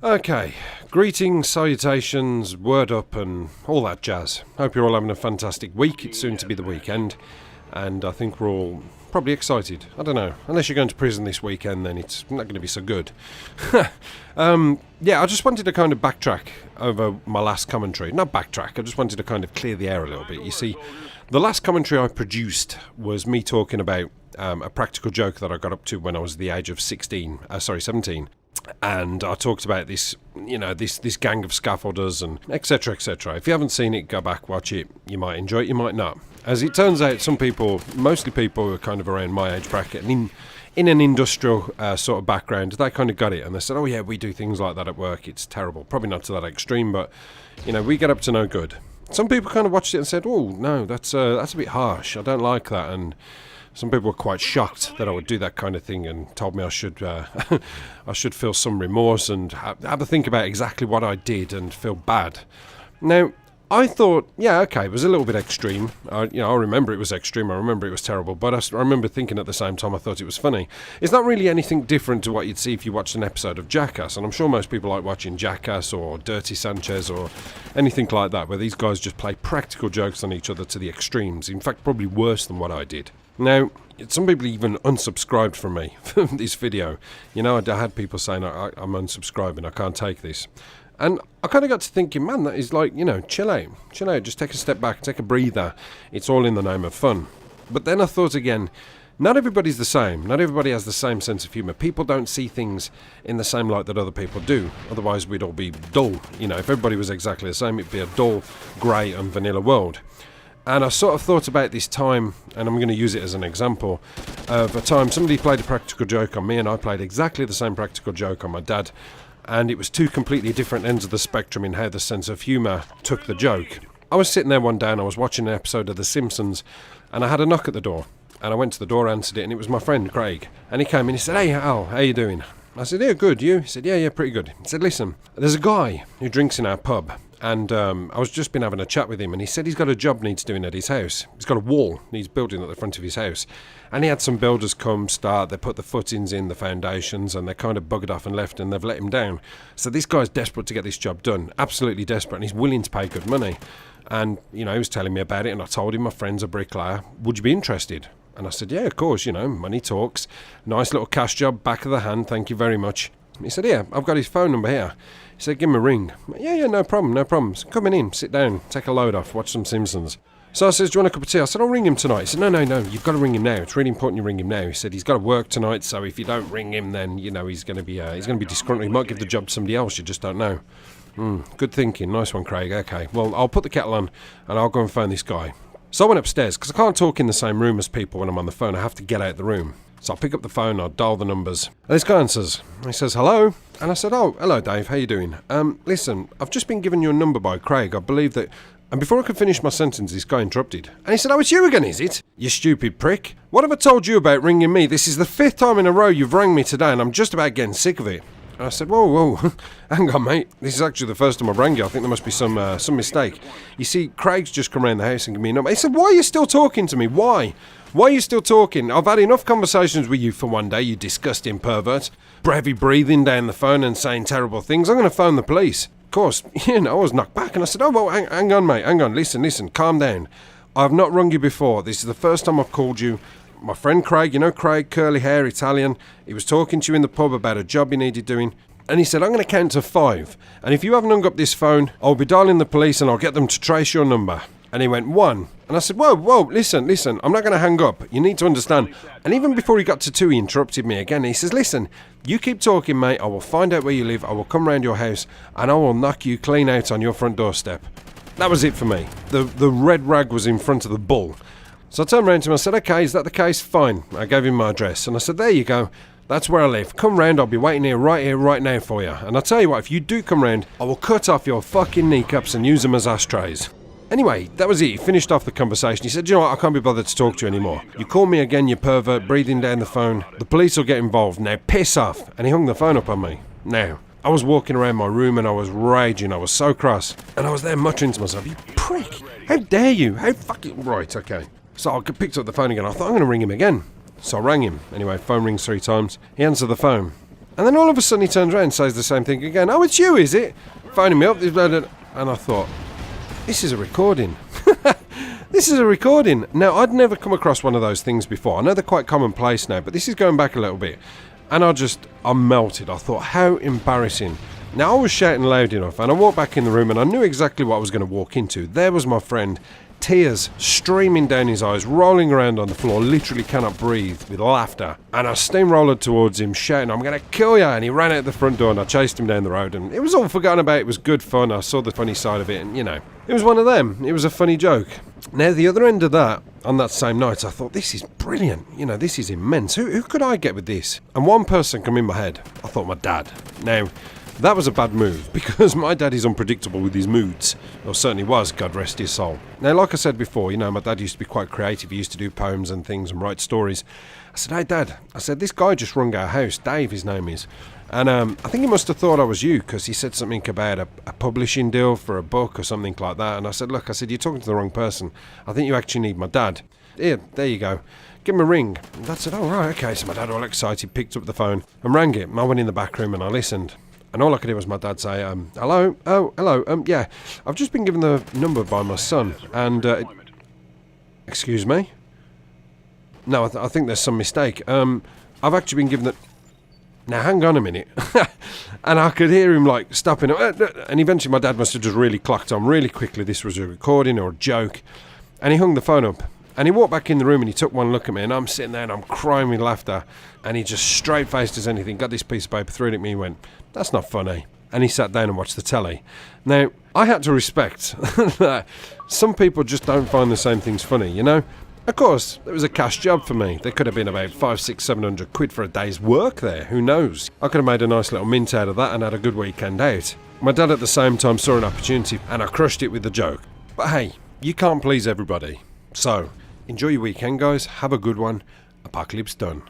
Okay, greetings, salutations, word up and all that jazz. Hope you're all having a fantastic week. It's soon to be the weekend, and I think we're all probably excited. I don't know, unless you're going to prison this weekend, then it's not going to be so good. Yeah, I just wanted to kind of backtrack over my last commentary. Not backtrack, I just wanted to kind of clear the air a little bit. You see, the last commentary I produced was me talking about a practical joke that I got up to when I was the age of 17. And I talked about this, this gang of scaffolders and etc, etc. If you haven't seen it, go back, watch it. You might enjoy it, you might not. As it turns out, some people, mostly people who are kind of around my age bracket and in an industrial sort of background, they kind of got it. And they said, oh yeah, we do things like that at work. It's terrible. Probably not to that extreme, but, we get up to no good. Some people kind of watched it and said, oh, no, that's a bit harsh. I don't like that. And some people were quite shocked that I would do that kind of thing and told me I should I should feel some remorse and have a think about exactly what I did and feel bad. Now, I thought, yeah, okay, it was a little bit extreme. I remember it was extreme. I remember it was terrible. But I remember thinking at the same time I thought it was funny. It's not really anything different to what you'd see if you watched an episode of Jackass. And I'm sure most people like watching Jackass or Dirty Sanchez or anything like that, where these guys just play practical jokes on each other to the extremes. In fact, probably worse than what I did. Now, some people even unsubscribed from me from this video. I had people saying, I'm unsubscribing, I can't take this. And I kind of got to thinking, man, that is like, chill out, just take a step back, take a breather. It's all in the name of fun. But then I thought again, not everybody's the same. Not everybody has the same sense of humour. People don't see things in the same light that other people do. Otherwise, we'd all be dull. If everybody was exactly the same, it'd be a dull, grey and vanilla world. And I sort of thought about this time, and I'm going to use it as an example, of a time somebody played a practical joke on me, and I played exactly the same practical joke on my dad. And it was two completely different ends of the spectrum in how the sense of humour took the joke. I was sitting there one day and I was watching an episode of The Simpsons, and I had a knock at the door. And I went to the door, answered it, and it was my friend Craig. And he came in, he said, "Hey Al, how you doing?" I said, "Yeah, good, you?" He said, yeah, pretty good. He said, "Listen, there's a guy who drinks in our pub. And I was just been having a chat with him, and he said he's got a job needs doing at his house. He's got a wall needs building at the front of his house. And he had some builders come, start, they put the footings in, the foundations, and they kind of buggered off and left, and they've let him down. So this guy's desperate to get this job done, absolutely desperate, and he's willing to pay good money." And, he was telling me about it, and I told him my friend's a bricklayer. "Would you be interested?" And I said, "Yeah, of course, money talks. Nice little cash job, back of the hand, thank you very much." He said, "Yeah, I've got his phone number here." He said, "Give him a ring." Yeah, no problem. So coming in, sit down, take a load off, watch some Simpsons. So I says, "Do you want a cup of tea?" I said, "I'll ring him tonight." He said, No, you've got to ring him now. It's really important you ring him now. He said, "He's got to work tonight, so if you don't ring him, then, he's going to be disgruntled. He might give the job to somebody else, you just don't know." Good thinking. Nice one, Craig. Okay, well, I'll put the kettle on, and I'll go and phone this guy. So I went upstairs, because I can't talk in the same room as people when I'm on the phone. I have to get out of the room. So I'll pick up the phone, I'll dial the numbers. And this guy answers. He says, "Hello?" And I said, "Oh, hello, Dave, how you doing? Listen, I've just been given your number by Craig. I believe that..." And before I could finish my sentence, this guy interrupted. And he said, "Oh, it's you again, is it? You stupid prick. What have I told you about ringing me? This is the 5th time in a row you've rang me today, and I'm just about getting sick of it." And I said, whoa, hang on, mate. This is actually the first time I've rang you. I think there must be some mistake. You see, Craig's just come round the house and given me a number. He said, "Why are you still talking to me? Why? Why are you still talking? I've had enough conversations with you for one day, you disgusting pervert. Heavy breathing down the phone and saying terrible things. I'm going to phone the police." Of course, I was knocked back, and I said, "Oh, well, hang on, mate, hang on. Listen, calm down. I've not rung you before. This is the first time I've called you. My friend Craig, Craig, curly hair, Italian, he was talking to you in the pub about a job he needed doing. And he said, I'm going to count to 5. And if you haven't hung up this phone, I'll be dialing the police and I'll get them to trace your number." And he went, 1. And I said, whoa, listen, I'm not going to hang up. You need to understand. And even before he got to 2, he interrupted me again. He says, "Listen, you keep talking, mate. I will find out where you live. I will come round your house and I will knock you clean out on your front doorstep." That was it for me. The red rag was in front of the bull. So I turned around to him and I said, "Okay, is that the case? Fine." I gave him my address and I said, "There you go. That's where I live. Come round, I'll be waiting here, right now for you. And I'll tell you what, if you do come round, I will cut off your fucking kneecaps and use them as ashtrays." Anyway, that was it. He finished off the conversation. He said, "You know what, I can't be bothered to talk to you anymore. You call me again, you pervert, breathing down the phone. The police will get involved. Now piss off." And he hung the phone up on me. Now, I was walking around my room and I was raging. I was so cross. And I was there muttering to myself, "You prick. How dare you? How fucking..." Right, okay. So I picked up the phone again. I thought, I'm going to ring him again. So I rang him. Anyway, phone rings 3 times. He answered the phone. And then all of a sudden he turns around and says the same thing again. Oh, it's you, is it? Phoning me up. And I thought, this is a recording. This is a recording. Now, I'd never come across one of those things before. I know they're quite commonplace now, but this is going back a little bit. And I melted. I thought, how embarrassing. Now, I was shouting loud enough, and I walked back in the room, and I knew exactly what I was going to walk into. There was my friend, tears streaming down his eyes, rolling around on the floor, literally cannot breathe with laughter. And I steamrolled towards him, shouting, I'm going to kill you. And he ran out the front door, and I chased him down the road, and it was all forgotten about. It was good fun. I saw the funny side of it, and, you know, it was one of them. It was a funny joke. Now, the other end of that, on that same night, I thought, this is brilliant. You know, this is immense. Who could I get with this? And one person came in my head. I thought, my dad. Now, that was a bad move, because my dad is unpredictable with his moods. Or certainly was, God rest his soul. Now, like I said before, you know, my dad used to be quite creative. He used to do poems and things and write stories. I said, hey, Dad. I said, this guy just rung our house. Dave, his name is. And I think he must have thought I was you, because he said something about a publishing deal for a book or something like that. And I said, look, you're talking to the wrong person. I think you actually need my dad. Here, there you go. Give him a ring. And Dad said, oh, right, okay. So my dad, all excited, picked up the phone and rang it. I went in the back room and I listened. And all I could hear was my dad say, hello? Oh, hello. Yeah, I've just been given the number by my son. And, excuse me? No, I think there's some mistake. I've actually been given the... Now, hang on a minute. And I could hear him, like, stopping. And eventually my dad must have just really clocked on really quickly this was a recording or a joke. And he hung the phone up. And he walked back in the room and he took one look at me. And I'm sitting there and I'm crying with laughter. And he just straight-faced as anything, got this piece of paper, threw it at me and went, that's not funny. And he sat down and watched the telly. Now, I had to respect that some people just don't find the same things funny, you know? Of course, it was a cash job for me. There could have been about 500, 600, 700 quid for a day's work there. Who knows? I could have made a nice little mint out of that and had a good weekend out. My dad at the same time saw an opportunity and I crushed it with the joke. But hey, you can't please everybody. So, enjoy your weekend, guys. Have a good one. Apocalypse done.